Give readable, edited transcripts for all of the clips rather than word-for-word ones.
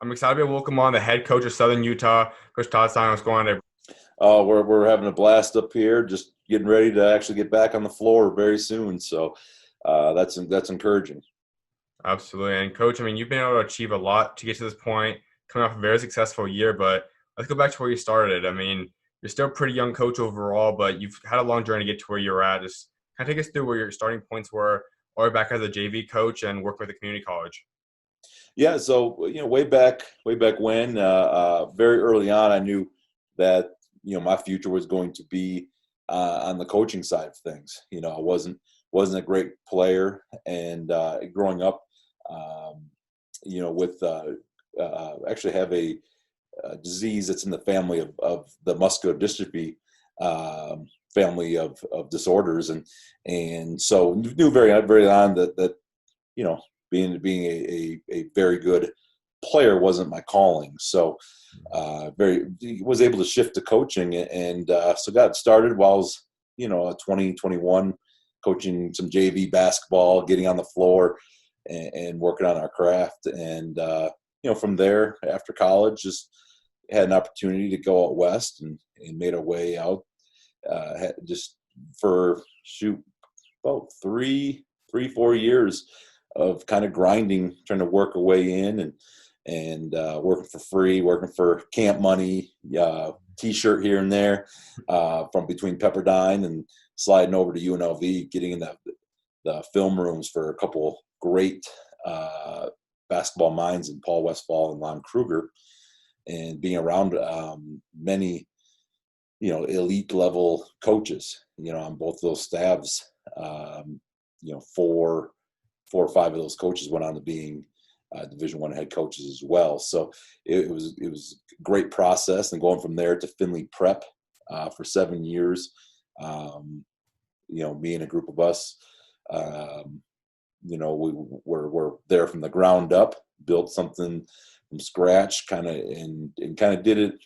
I'm excited to welcome on the head coach of Southern Utah, Coach Todd. What's going on there? We're having a blast up here, just getting ready to actually get back on the floor very soon. So that's encouraging. Absolutely. And Coach, I mean, you've been able to achieve a lot to get to this point, coming off a very successful year, but let's go back to where you started. I mean, you're still a pretty young coach overall, but you've had a long journey to get to where you're at. Just kind of take us through where your starting points were, or back as a JV coach and work with a community college. Yeah, so way back when, very early on, I knew that my future was going to be on the coaching side of things. I wasn't a great player, and growing up, um, with actually have a disease that's in the family of the muscular dystrophy family of disorders, and so knew very on that you know being a very good player wasn't my calling. So very was able to shift to coaching, and so got started while I was 20 21 coaching some JV basketball, getting on the floor and working on our craft. And from there, after college, just had an opportunity to go out west and made our way out. Just for about 4 years of kind of grinding, trying to work a way in and working for free, working for camp money, T-shirt here and there, from between Pepperdine and sliding over to UNLV, getting in the film rooms for a couple great basketball minds in Paul Westphal and Lon Kruger, and being around many elite level coaches on both those staffs. Four or five of those coaches went on to being Division I head coaches as well. So it was a great process, and going from there to Findlay Prep for 7 years. Me and a group of us, we were there from the ground up, built something from scratch, kind of and kind of did it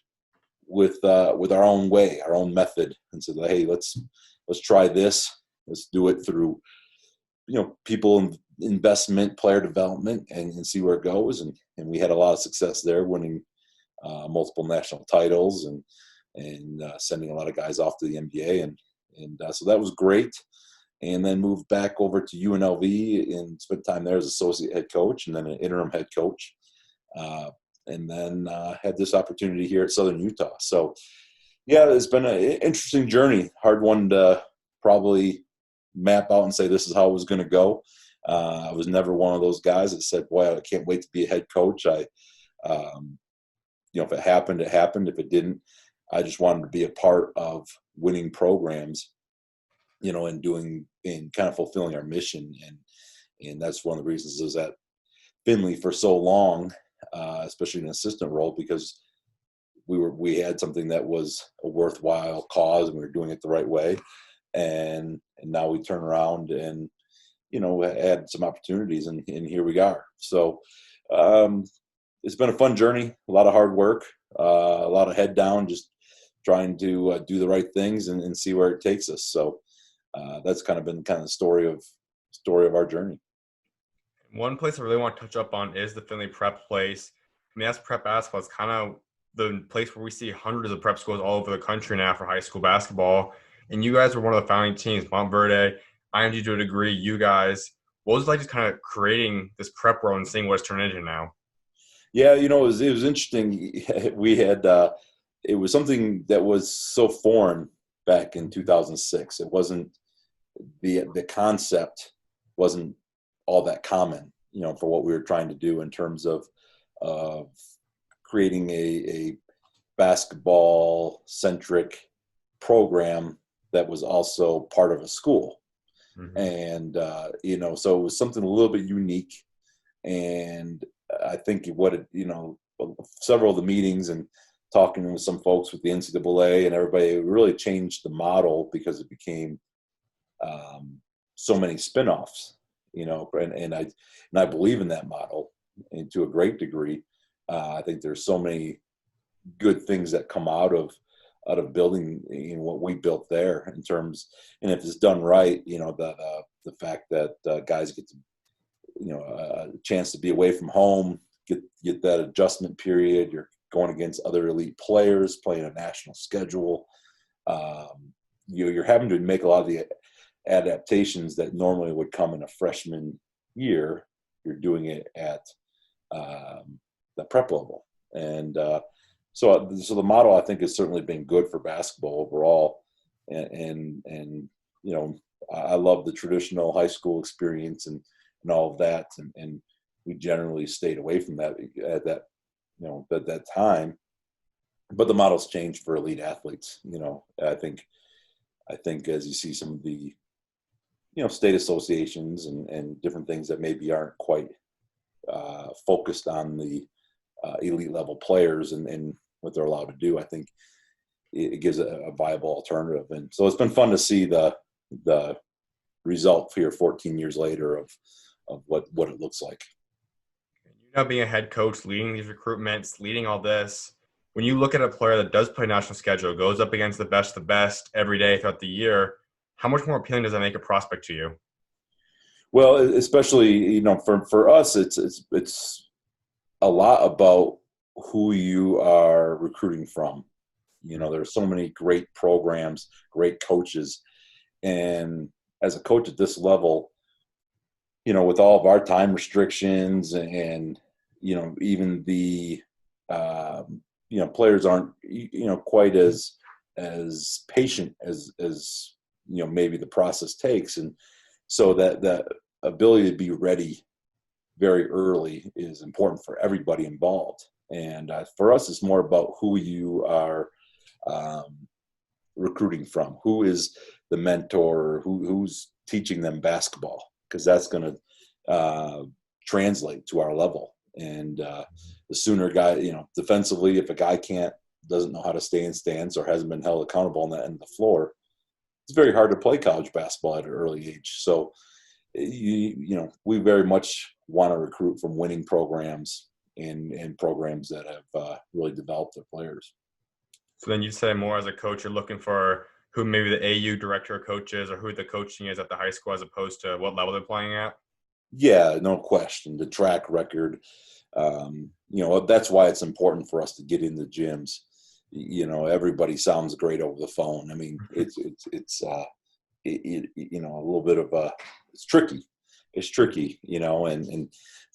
with our own way, our own method, and said, hey, let's try this. Let's do it through people investment, player development, and see where it goes. And we had a lot of success there, winning multiple national titles and sending a lot of guys off to the NBA. And so that was great. And then moved back over to UNLV and spent time there as associate head coach and then an interim head coach. And then had this opportunity here at Southern Utah. So, yeah, it's been an interesting journey, hard one to probably map out and say this is how it was going to go. I was never one of those guys that said, boy, I can't wait to be a head coach. If it happened, it happened. If it didn't, I just wanted to be a part of winning programs, and kind of fulfilling our mission. And that's one of the reasons I was at Findlay for so long, especially in an assistant role, because we had something that was a worthwhile cause and we were doing it the right way. And now we turn around and, had some opportunities, and here we are. So it's been a fun journey, a lot of hard work, a lot of head down, just trying to do the right things and see where it takes us. So that's kind of been the story of our journey. One place I really want to touch up on is the Findlay Prep place. I mean, that's prep basketball. It's kind of the place where we see hundreds of prep schools all over the country now for high school basketball. And you guys were one of the founding teams, Montverde, IMG to a degree, you guys. What was it like just kind of creating this prep world and seeing what it's turned into now? Yeah, it was interesting. We had it was something that was so foreign back in 2006. It wasn't the concept wasn't all that common, for what we were trying to do in terms of creating a basketball centric program that was also part of a school. Mm-hmm. And so it was something a little bit unique. And I think several of the meetings and talking with some folks with the NCAA and everybody, really changed the model because it became so many spinoffs, and I believe in that model, and to a great degree. I think there's so many good things that come out of building what we built there in terms, and if it's done right, the fact that guys get to a chance to be away from home, get that adjustment period. You're going against other elite players, playing a national schedule. You're having to make a lot of the adaptations that normally would come in a freshman year. You're doing it at the prep level, and so the model I think has certainly been good for basketball overall, and I love the traditional high school experience and all of that, and we generally stayed away from that at that time. But the model's changed for elite athletes. I think as you see some of the state associations and different things that maybe aren't quite focused on the elite level players and what they're allowed to do, I think it gives a viable alternative. And so it's been fun to see the result here 14 years later of what it looks like. You know, being a head coach, leading these recruitments, leading all this, when you look at a player that does play national schedule, goes up against the best every day throughout the year, how much more appealing does that make a prospect to you? Well, especially for us, it's a lot about who you are recruiting from. There's so many great programs, great coaches, and as a coach at this level, with all of our time restrictions and even the players aren't quite as patient as maybe the process takes, and so that ability to be ready very early is important for everybody involved. And for us, it's more about who you are recruiting from, who is the mentor, who's teaching them basketball, because that's going to translate to our level. And the sooner guy, defensively, if a guy doesn't know how to stay in stance or hasn't been held accountable on that end of the floor, it's very hard to play college basketball at an early age. So, we very much want to recruit from winning programs and programs that have really developed their players. So then you say more as a coach, you're looking for who maybe the AU director of coaches or who the coaching is at the high school as opposed to what level they're playing at? Yeah, no question. The track record, that's why it's important for us to get in the gyms. Everybody sounds great over the phone. I mean, it's a little bit of it's tricky. It's tricky, and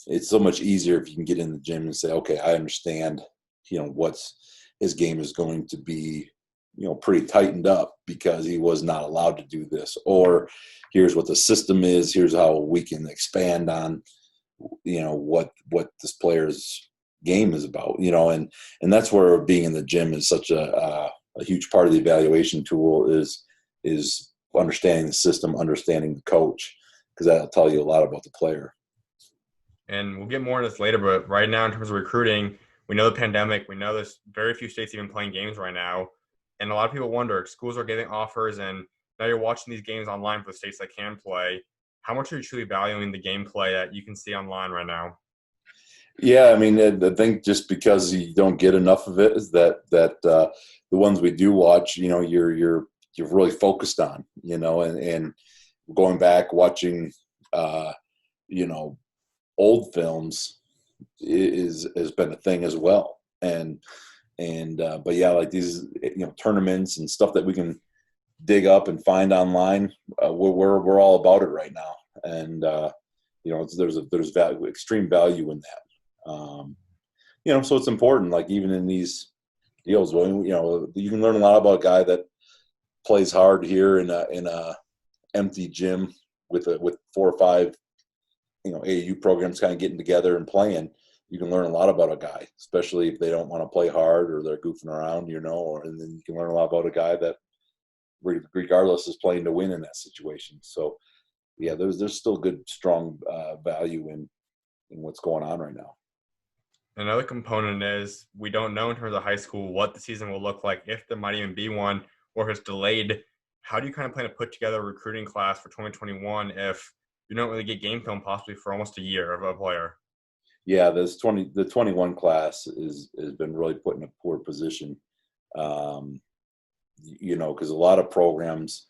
it's so much easier if you can get in the gym and say, okay, I understand, what's his game is going to be, pretty tightened up because he was not allowed to do this, or here's what the system is. Here's how we can expand on, what this player's game is about, and that's where being in the gym is such a huge part of the evaluation tool is understanding the system, understanding the coach, because that'll tell you a lot about the player. And we'll get more into this later, but right now in terms of recruiting, we know the pandemic, we know there's very few states even playing games right now. And a lot of people wonder, schools are getting offers and now you're watching these games online for the states that can play. How much are you truly valuing the gameplay that you can see online right now? Yeah, I mean, I think just because you don't get enough of it is that the ones we do watch, you're really focused on, and going back watching, old films has been a thing as well. But yeah, like these, tournaments and stuff that we can dig up and find online, we're all about it right now. And there's value, extreme value in that. So it's important. Like even in these deals, you can learn a lot about a guy that plays hard here in a empty gym with 4 or 5 AAU programs kind of getting together and playing. You can learn a lot about a guy, especially if they don't want to play hard or they're goofing around, and then you can learn a lot about a guy that regardless is playing to win in that situation. So yeah, there's still good, strong value in what's going on right now. Another component is we don't know in terms of high school what the season will look like, if there might even be one, or if it's delayed. How do you kind of plan to put together a recruiting class for 2021 if you don't really get game film possibly for almost a year of a player? Yeah, the 21 class has been really put in a poor position, because a lot of programs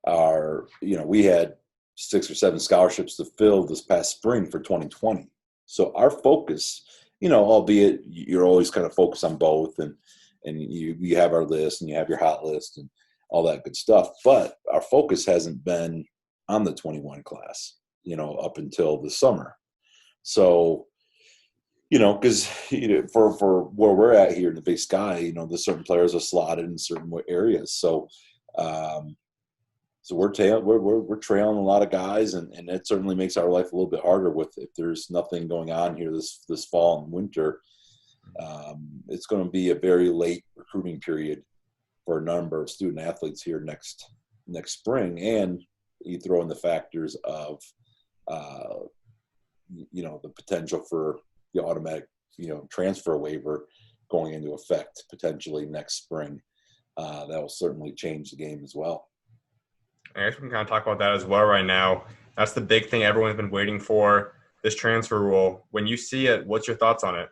are, we had 6 or 7 scholarships to fill this past spring for 2020. So our focus albeit you're always kind of focused on both, and you have our list and you have your hot list and all that good stuff. But our focus hasn't been on the 21 class, up until the summer. So, because for where we're at here in the Big Sky, there's certain players are slotted in certain areas. So, so we're trailing a lot of guys, and it certainly makes our life a little bit harder with if there's nothing going on here this fall and winter. It's going to be a very late recruiting period for a number of student athletes here next spring, and you throw in the factors of the potential for the automatic transfer waiver going into effect potentially next spring. That will certainly change the game as well. I guess we can kind of talk about that as well right now. That's the big thing everyone's been waiting for, this transfer rule. When you see it, what's your thoughts on it?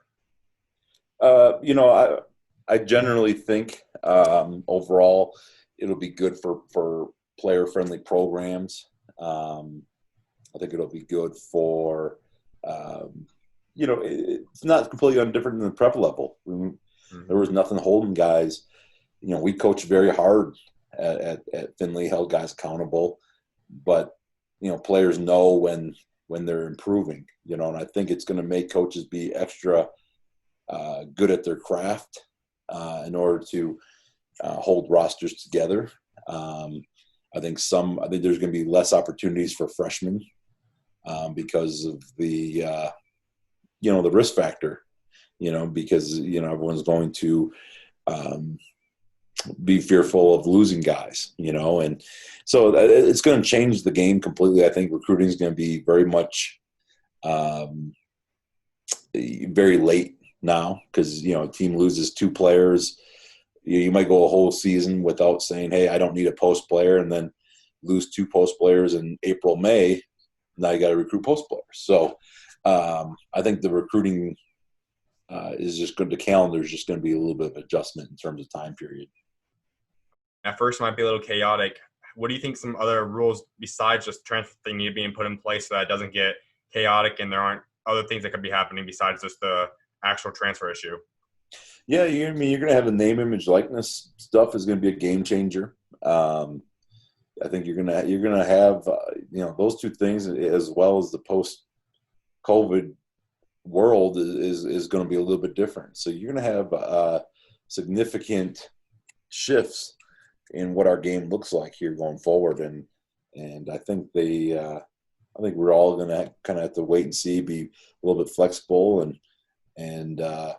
I generally think overall it'll be good for player-friendly programs. I think it'll be good for, it's not completely different than the prep level. There was nothing holding guys. We coached very hard at Findlay, held guys accountable, but players know when they're improving. And I think it's going to make coaches be extra good at their craft in order to hold rosters together. I think there's going to be less opportunities for freshmen because of the the risk factor. Because everyone's going to be fearful of losing guys, and so it's going to change the game completely. I think recruiting is going to be very much very late now because, a team loses 2 players. You might go a whole season without saying, hey, I don't need a post player, and then lose 2 post players in April, May. Now you got to recruit post players. So I think the recruiting is just good. The calendar is just going to be a little bit of adjustment in terms of time period. At first, it might be a little chaotic. What do you think some other rules besides just transfer thing need being put in place so that it doesn't get chaotic and there aren't other things that could be happening besides just the actual transfer issue? Yeah, you're going to have the name, image, likeness stuff is going to be a game changer. I think you're going to have those 2 things as well as the post-COVID world is going to be a little bit different. So you're going to have significant shifts in what our game looks like here going forward, and I think we're all going to kind of have to wait and see, be a little bit flexible, and by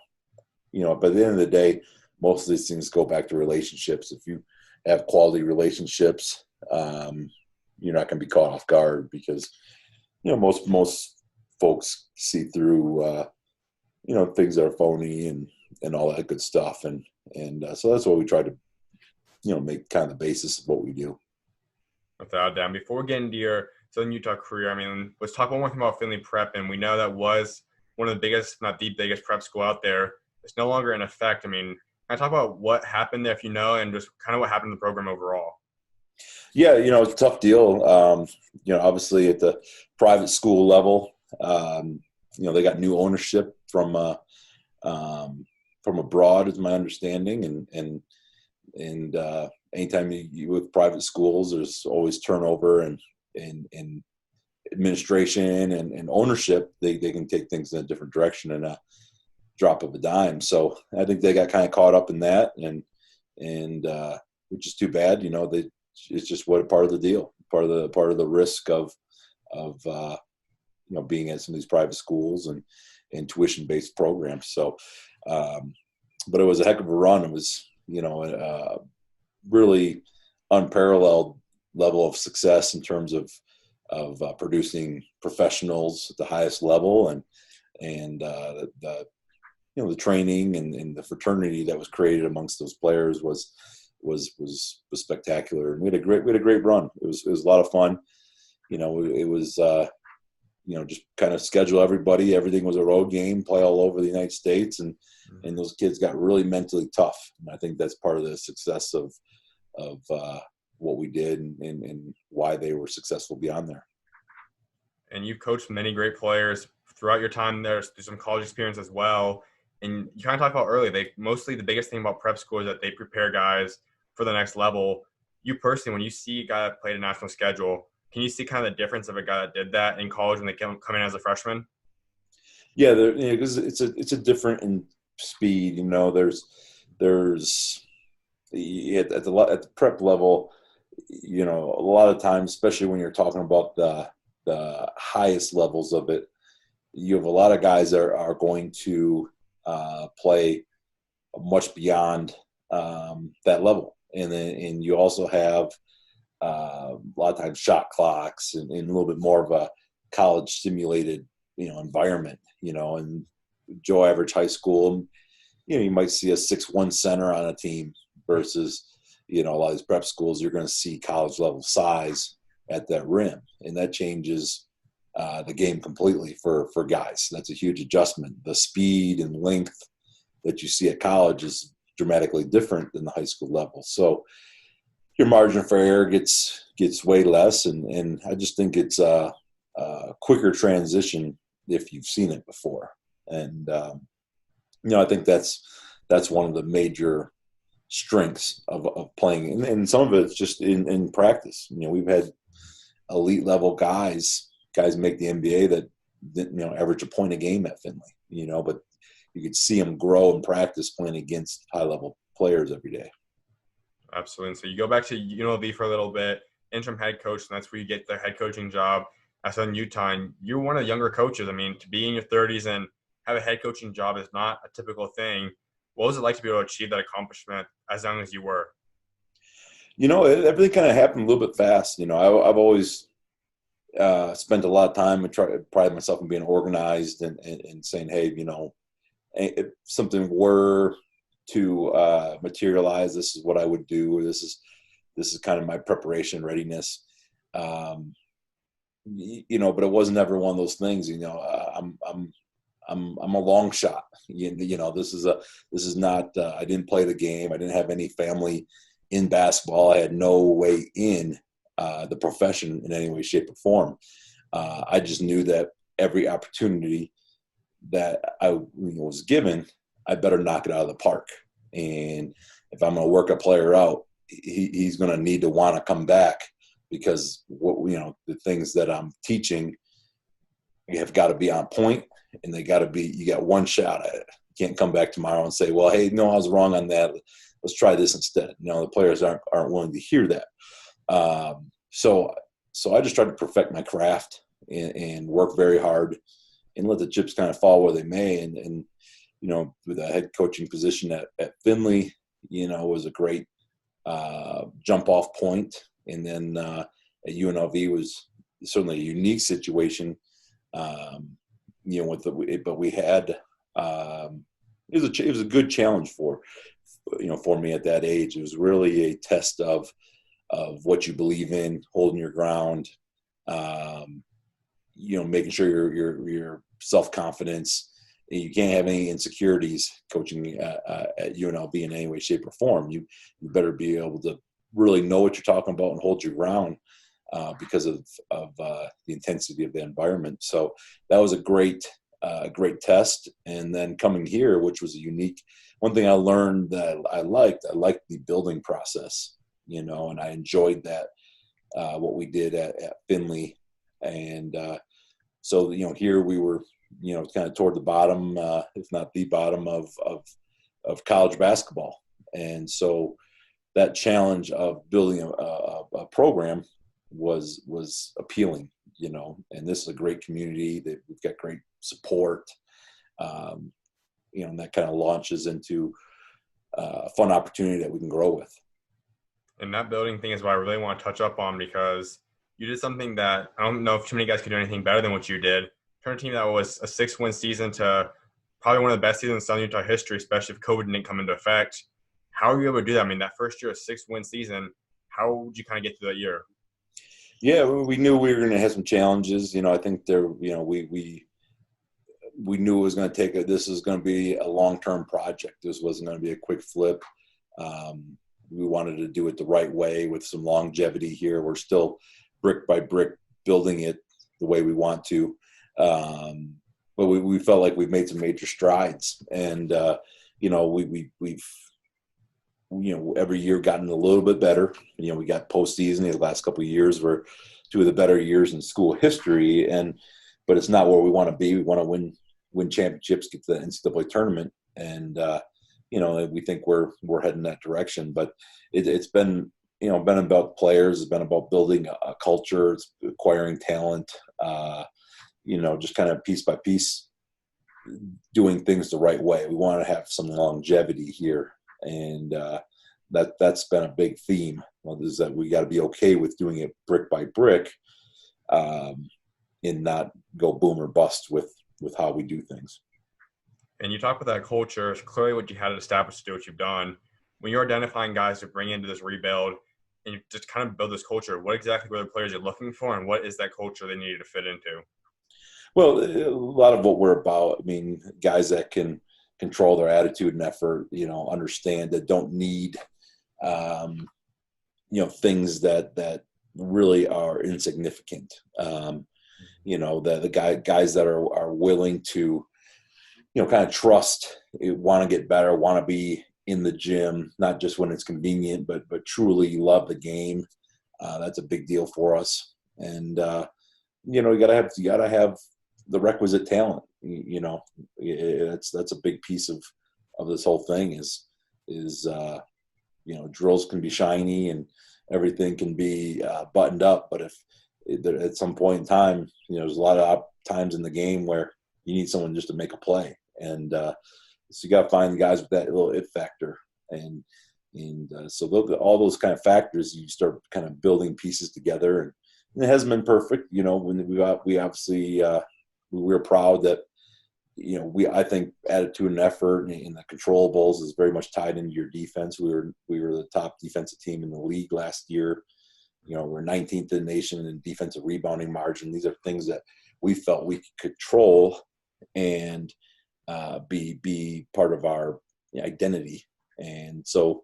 the end of the day, most of these things go back to relationships. If you have quality relationships, you're not going to be caught off guard because most folks see through things that are phony and all that good stuff, and so that's what we try to make kind of the basis of what we do. Without doubt. Before we get into your Southern Utah career, let's talk one more thing about Findlay Prep. And we know that was one of the biggest, if not the biggest, prep school out there. It's no longer in effect. Can I talk about what happened there, if you know, and just kind of what happened to the program overall? Yeah, it's a tough deal. Obviously at the private school level, they got new ownership from abroad, is my understanding, and anytime you with private schools, there's always turnover and administration and ownership. They can take things in a different direction in a drop of a dime. So I think they got kind of caught up in that, and which is too bad. It's just part of the deal, part of the risk of being at some of these private schools and tuition-based programs. So, but it was a heck of a run. It was really unparalleled level of success in terms of producing professionals at the highest level, and the training and the fraternity that was created amongst those players was spectacular. And we had a great run. It was a lot of fun. It was just kind of schedule everybody. Everything was a road game, play all over the United States, and those kids got really mentally tough. And I think that's part of the success of what we did and why they were successful beyond there. And you've coached many great players throughout your time there's some college experience as well. And you kind of talked about earlier, mostly the biggest thing about prep school is that they prepare guys for the next level. You personally, when you see a guy that played a national schedule, can you see kind of the difference of a guy that did that in college when they come in as a freshman? Yeah, because it's a different in speed. There's at the prep level, a lot of times, especially when you're talking about the highest levels of it, you have a lot of guys that are going to play much beyond that level, and you also have a lot of times shot clocks and a little bit more of a college simulated environment. And Joe average high school, you might see a 6'1" center on a team versus a lot of these prep schools, you're going to see college level size at that rim, and that changes the game completely for guys. That's a huge adjustment. The speed and length that you see at college is dramatically different than the high school level. So your margin for error gets way less, and I just think it's a quicker transition if you've seen it before. And I think that's one of the major strengths of playing, and some of it's just in practice. We've had elite level guys make the NBA that didn't average a point a game at Findlay, but you could see them grow in practice playing against high level players every day. Absolutely. So you go back to UNLV for a little bit, interim head coach, and that's where you get the head coaching job at Southern Utah. And you're one of the younger coaches. I mean, to be in your 30s and have a head coaching job is not a typical thing. What was it like to be able to achieve that accomplishment as young as you were? Everything kind of happened a little bit fast. I've always spent a lot of time and try to pride myself in being organized and saying, hey, if something were to materialize, this is what I would do. This is kind of my preparation readiness. But it wasn't ever one of those things. I'm a long shot. This is not. I didn't play the game. I didn't have any family in basketball. I had no way in the profession in any way, shape, or form. I just knew that every opportunity that I was given, I better knock it out of the park. And if I'm going to work a player out, he's going to need to want to come back, because the things that I'm teaching, you have got to be on point, and they got to be. You got one shot at it. You can't come back tomorrow and say, "Well, hey, no, I was wrong on that. Let's try this instead." The players aren't willing to hear that. So I just tried to perfect my craft and work very hard and let the chips kind of fall where they may. And with a head coaching position at Findlay, was a great jump off point. And then at UNLV was certainly a unique situation. But we had it was a good challenge for me at that age. It was really a test of what you believe in, holding your ground, making sure your self-confidence. You can't have any insecurities coaching at UNLV in any way, shape, or form. You better be able to really know what you're talking about and hold your ground because of the intensity of the environment. So that was a great test. And then coming here, which was a unique, one thing I learned that I liked the building process, and I enjoyed that, what we did at Findlay. And so, here we were, kind of toward the bottom, if not the bottom of college basketball. And so that challenge of building a program was appealing, and this is a great community that we've got great support, and that kind of launches into a fun opportunity that we can grow with. And that building thing is what I really want to touch up on, because you did something that I don't know if too many guys could do anything better than what you did. Turn a team that was a 6-win season to probably one of the best seasons in Southern Utah history, especially if COVID didn't come into effect. How were you able to do that? I mean, that first year, a 6-win season, how did you kind of get through that year? Yeah, we knew we were going to have some challenges. I think we knew it was going to this is going to be a long-term project. This wasn't going to be a quick flip. We wanted to do it the right way with some longevity here. We're still brick by brick building it the way we want to. but we felt like we've made some major strides, and we've every year gotten a little bit better. We got postseason. The last couple of years were two of the better years in school history, but it's not where we want to be. We want to win championships, get to the NCAA tournament, and we think we're heading that direction. But it's been been about players. It's been about building a culture. It's acquiring talent. Just kind of piece by piece, doing things the right way. We want to have some longevity here, and that's been a big theme. Is that we got to be okay with doing it brick by brick, and not go boom or bust with how we do things. And you talk about that culture. It's clearly what you had to establish to do what you've done. When you're identifying guys to bring into this rebuild and you just kind of build this culture, what exactly were the players you're looking for, and what is that culture they needed to fit into? Well, a lot of what we're about, I mean, guys that can control their attitude and effort, understand that don't need, things that really are insignificant. The guys that are willing to, kind of trust, want to get better, want to be in the gym, not just when it's convenient, but truly love the game. That's a big deal for us. And, you gotta have the requisite talent. That's a big piece of this whole thing is drills can be shiny and everything can be buttoned up, but if at some point in time, there's a lot of times in the game where you need someone just to make a play, and so you got to find the guys with that little it factor, and so all those kind of factors, you start kind of building pieces together, and it hasn't been perfect. When we obviously we're proud that I think attitude and effort and the controllables is very much tied into your defense. We were the top defensive team in the league last year. We're 19th in the nation in defensive rebounding margin. These are things that we felt we could control and be part of our identity. And so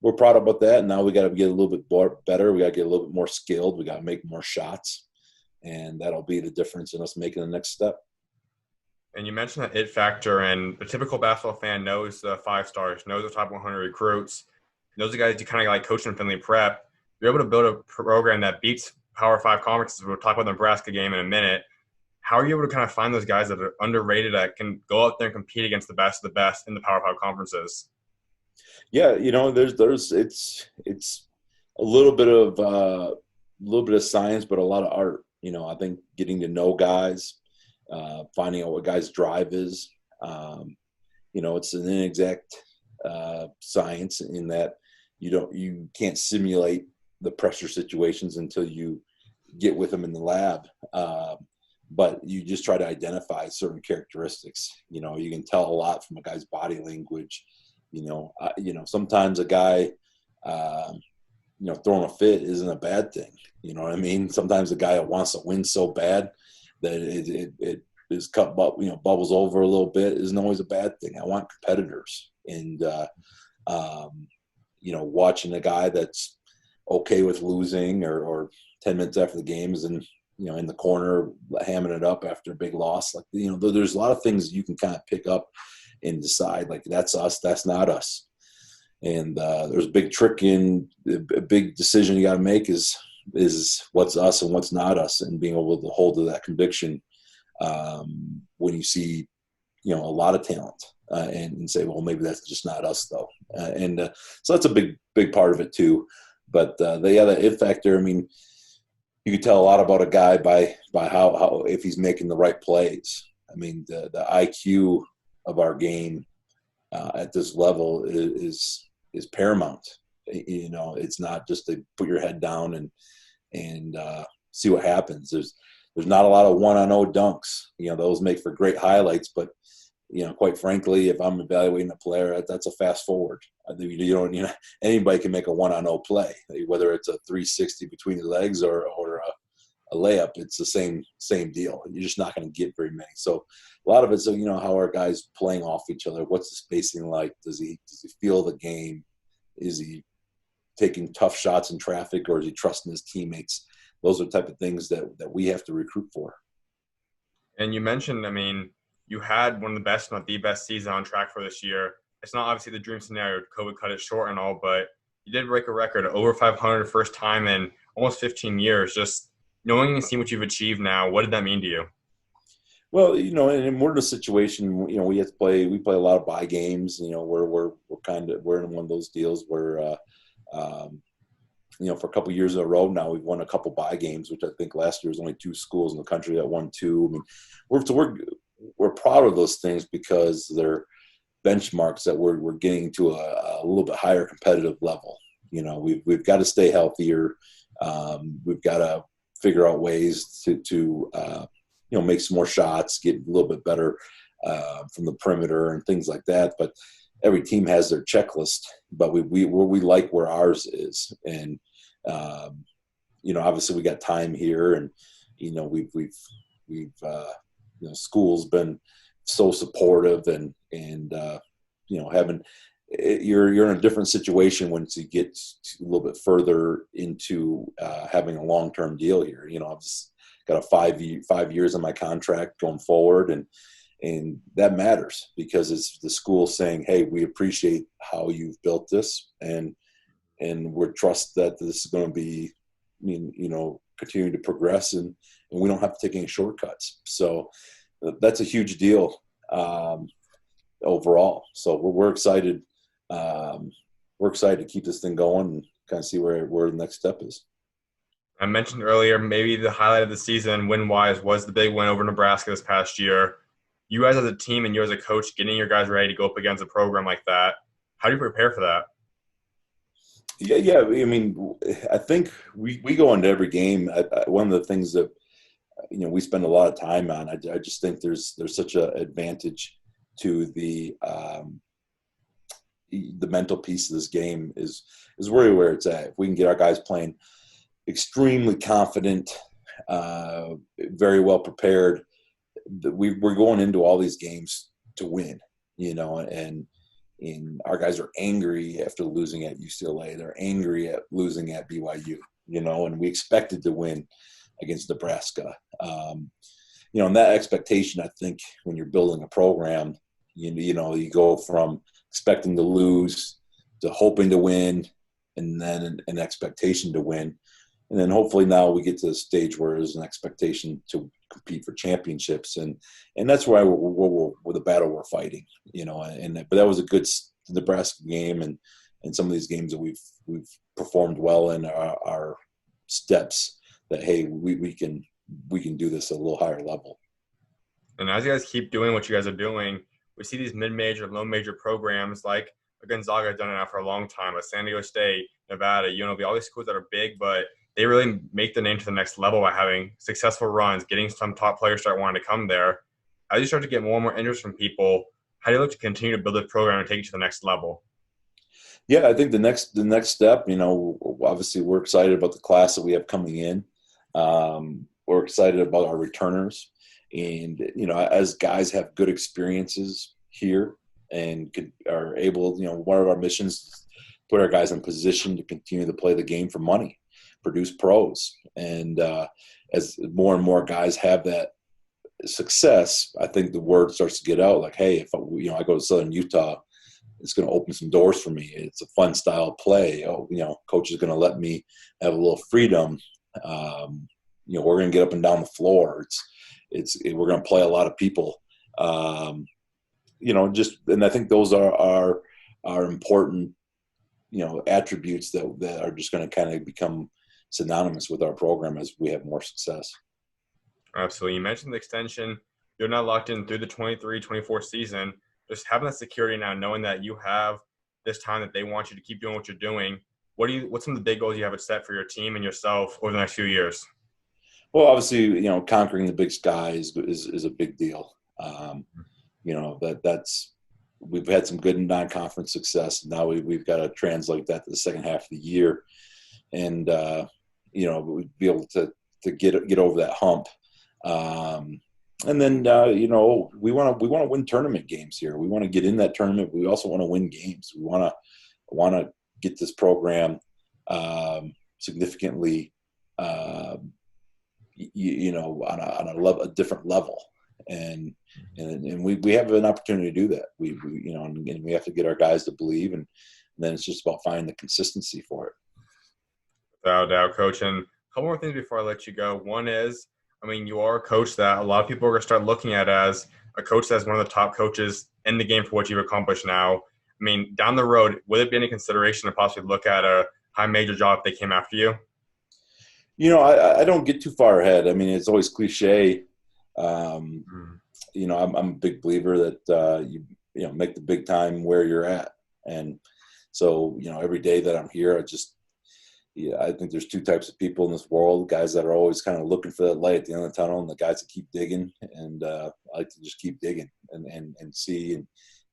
we're proud about that. And now we got to get a little bit better. We got to get a little bit more skilled. We got to make more shots. And that'll be the difference in us making the next step. And you mentioned that it factor, and the typical basketball fan knows the 5 stars, knows the top 100 recruits, knows the guys you kind of like coaching in Findlay Prep. You're able to build a program that beats Power 5 conferences. We'll talk about the Nebraska game in a minute. How are you able to kind of find those guys that are underrated that can go out there and compete against the best of the best in the Power 5 conferences? Yeah, there's it's a little bit of science, but a lot of art. I think getting to know guys, finding out what guys' drive is. It's an inexact science in that you can't simulate the pressure situations until you get with them in the lab. But you just try to identify certain characteristics. You can tell a lot from a guy's body language. Sometimes a guy, throwing a fit isn't a bad thing. You know what I mean? Sometimes a guy that wants to win so bad that it his cup bubbles over a little bit isn't always a bad thing. I want competitors, and watching a guy that's okay with losing or 10 minutes after the game is in the corner hamming it up after a big loss. Like, there's a lot of things you can kind of pick up and decide, like, that's us, that's not us. And there's a big trick in a big decision you got to make is what's us and what's not us, and being able to hold to that conviction when you see, a lot of talent and say, well, maybe that's just not us though. So that's a big part of it too. But the it factor, I mean, you can tell a lot about a guy by how if he's making the right plays. I mean, the IQ of our game at this level is paramount. It's not just to put your head down and see what happens. There's not a lot of 1-on-0 dunks. Those make for great highlights, but quite frankly, if I'm evaluating a player, that's a fast forward. Anybody can make a 1-on-0 play, whether it's a 360 between the legs or a layup. It's the same deal. You're just not going to get very many. So a lot of it's how are guys playing off each other? What's the spacing like? Does he feel the game? Is he taking tough shots in traffic, or is he trusting his teammates? Those are the type of things that we have to recruit for. And you mentioned, I mean, you had one of the best, not the best season on track for this year. It's not obviously the dream scenario. COVID cut it short and all, but you did break a record over 500 first time in almost 15 years. Just knowing and seeing what you've achieved now, what did that mean to you? Well, and we're in a situation, we have to we play a lot of buy games, we're in one of those deals where, um, for a couple of years in a row now, we've won a couple buy games, which I think last year was only two schools in the country that won two. I mean, we're proud of those things because they're benchmarks that we're getting to a little bit higher competitive level. We've got to stay healthier. We've got to figure out ways to make some more shots, get a little bit better from the perimeter and things like that. But every team has their checklist, but we like where ours is. And, obviously we got time here, and, school's been so supportive, and having, you're in a different situation once you get a little bit further into having a long-term deal here. I've just got a 5 years on my contract going forward, and that matters because it's the school saying, hey, we appreciate how you've built this, and we're trust that this is going to be, continuing to progress, and we don't have to take any shortcuts. So that's a huge deal overall. So we're excited. We're excited to keep this thing going and kind of see where the next step is. I mentioned earlier, maybe the highlight of the season, win-wise, was the big win over Nebraska this past year. You guys as a team and you as a coach, getting your guys ready to go up against a program like that, how do you prepare for that? Yeah. I mean, I think we go into every game. One of the things that we spend a lot of time on. I just think there's such an advantage to the mental piece of this game is really where it's at. If we can get our guys playing extremely confident, very well prepared, we're going into all these games to win, and our guys are angry after losing at UCLA. They're angry at losing at BYU, and we expected to win against Nebraska. And that expectation, I think, when you're building a program, you go from expecting to lose to hoping to win, and then an expectation to win. And then hopefully now we get to the stage where there's an expectation to compete for championships. And that's why we're the battle we're fighting, but that was a good Nebraska game. And some of these games that we've performed well in our steps that, hey, we can do this at a little higher level. And as you guys keep doing what you guys are doing, we see these mid-major, low-major programs like Gonzaga have done it now for a long time, San Diego State, Nevada, UNLV, all these schools that are big, but they really make the name to the next level by having successful runs, getting some top players start wanting to come there. As you start to get more and more interest from people, how do you look to continue to build the program and take it to the next level? Yeah, I think the next step, obviously we're excited about the class that we have coming in. We're excited about our returners. And, as guys have good experiences here and are able, one of our missions is to put our guys in position to continue to play the game for money, produce pros. And as more and more guys have that success, I think the word starts to get out like, hey, if I go to Southern Utah, it's going to open some doors for me. It's a fun style of play. Coach is going to let me have a little freedom. We're going to get up and down the floor. We're going to play a lot of people. And I think those are important, attributes that are just going to kind of become synonymous with our program as we have more success. Absolutely. You mentioned the extension. You're not locked in through the 23-24 season. Just having that security now, knowing that you have this time that they want you to keep doing what you're doing. What's some of the big goals you have set for your team and yourself over the next few years? Well, obviously, conquering the Big Sky is a big deal. We've had some good non-conference success. Now we've got to translate that to the second half of the year, and we'd be able to get over that hump. And then we want to win tournament games here. We want to get in that tournament. We also want to win games. We want to get this program significantly. On a different level, and we have an opportunity to do that. We and we have to get our guys to believe, and then it's just about finding the consistency for it. Without doubt, coach. And a couple more things before I let you go. One is, I mean, you are a coach that a lot of people are going to start looking at as a coach that's one of the top coaches in the game for what you've accomplished now. I mean, down the road, would it be any consideration to possibly look at a high major job if they came after you? I don't get too far ahead. I mean, it's always cliche. I'm a big believer that you make the big time where you're at, and so every day that I'm here, I think there's two types of people in this world: guys that are always kind of looking for that light at the end of the tunnel, and the guys that keep digging. And I like to just keep digging and see, and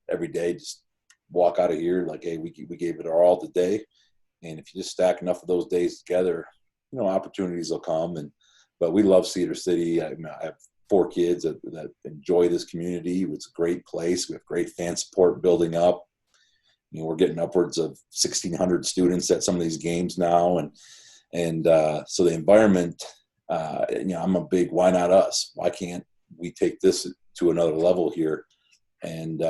every day just walk out of here like, hey, we gave it our all today. And if you just stack enough of those days together, opportunities will come. But we love Cedar City. I have 4 kids that enjoy this community. It's a great place. We have great fan support building up. We're getting upwards of 1,600 students at some of these games now, and so the environment. I'm a big why not us? Why can't we take this to another level here, and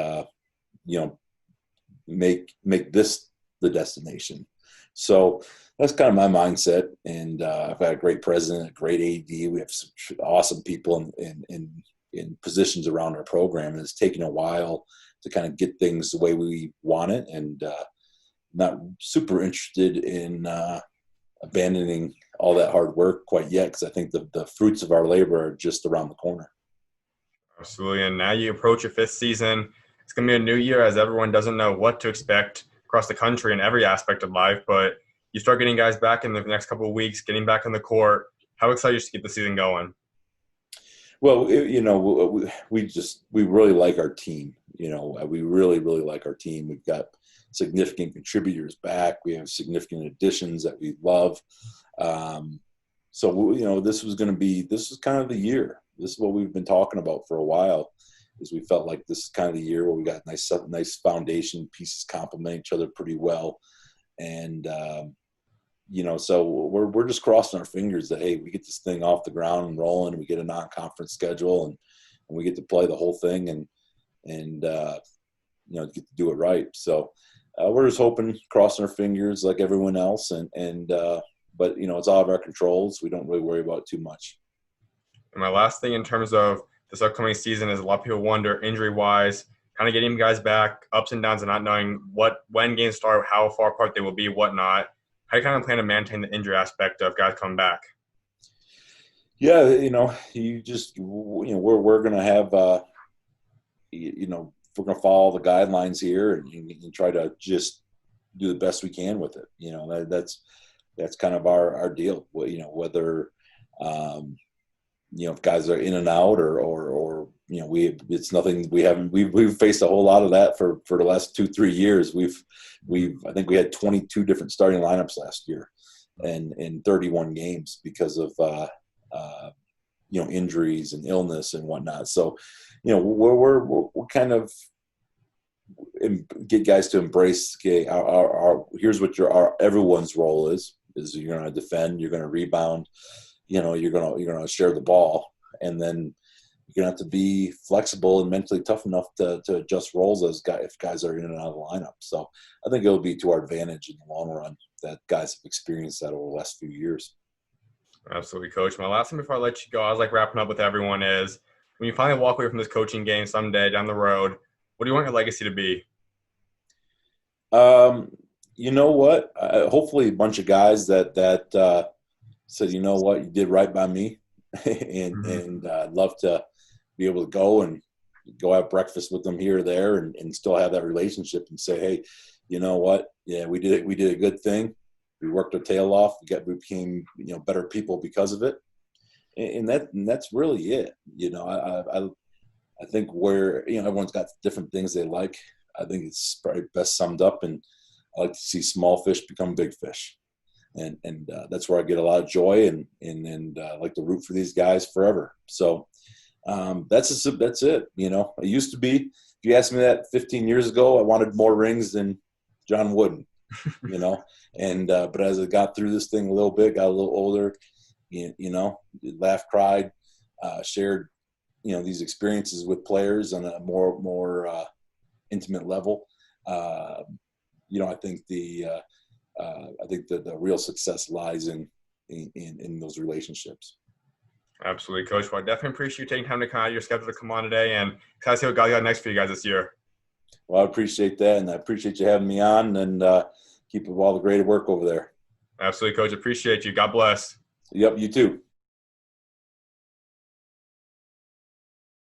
make this the destination? So that's kind of my mindset. And I've got a great president, a great AD. We have some awesome people in positions around our program. And it's taken a while to kind of get things the way we want it, and not super interested in abandoning all that hard work quite yet, because I think the fruits of our labor are just around the corner. Absolutely. And now you approach your 5th season. It's going to be a new year, as everyone doesn't know what to expect across the country in every aspect of life. But you start getting guys back in the next couple of weeks, getting back on the court. How excited are you to get the season going? Well, we really like our team. We really, really like our team. We've got significant contributors back. We have significant additions that we love. So this is kind of the year. This is what we've been talking about for a while. Is we felt like this is kind of the year where we got nice foundation pieces complement each other pretty well, and so we're just crossing our fingers that, hey, we get this thing off the ground and rolling, and we get a non-conference schedule, and we get to play the whole thing, and get to do it right. So we're just hoping, crossing our fingers like everyone else, but it's out of our controls. We don't really worry about it too much. And my last thing in terms of this upcoming season is, a lot of people wonder, injury-wise, kind of getting guys back, ups and downs, and not knowing when games start, how far apart they will be, whatnot. How do you kind of plan to maintain the injury aspect of guys coming back? Yeah, we're going to have, we're going to follow the guidelines here and try to just do the best we can with it. That's kind of our deal. Whether, if guys are in and out or it's nothing. We've faced a whole lot of that for the last 2-3 years. I think we had 22 different starting lineups last year, and in 31 games because of injuries and illness and whatnot. So we're kind of get guys to embrace, okay, here's what everyone's role is you're going to defend, you're going to rebound, you're going to share the ball, and then you're going to have to be flexible and mentally tough enough to adjust roles if guys are in and out of the lineup. So I think it'll be to our advantage in the long run that guys have experienced that over the last few years. Absolutely, Coach. My last thing before I let you go, I was wrapping up with everyone is, when you finally walk away from this coaching game someday down the road, what do you want your legacy to be? You know what? Hopefully a bunch of guys that said, you know what, you did right by me, and I'd love to be able to go have breakfast with them here or there, and still have that relationship and say, hey, you know what? Yeah, we did a good thing. We worked our tail off. We became better people because of it, and that's really it. I think where everyone's got different things they like. I think it's probably best summed up, and I like to see small fish become big fish, and that's where I get a lot of joy, and I like to root for these guys forever. So that's it. It used to be, if you asked me that 15 years ago, I wanted more rings than John Wooden, and but as I got through this thing a little bit, got a little older, laughed, cried, shared these experiences with players on a more intimate level. I think the real success lies in those relationships. Absolutely, Coach. Well, I definitely appreciate you taking time to come out of your schedule to come on today, and excited to see what God got next for you guys this year. Well, I appreciate that, and I appreciate you having me on, and keep up all the great work over there. Absolutely, Coach. Appreciate you. God bless. Yep, you too.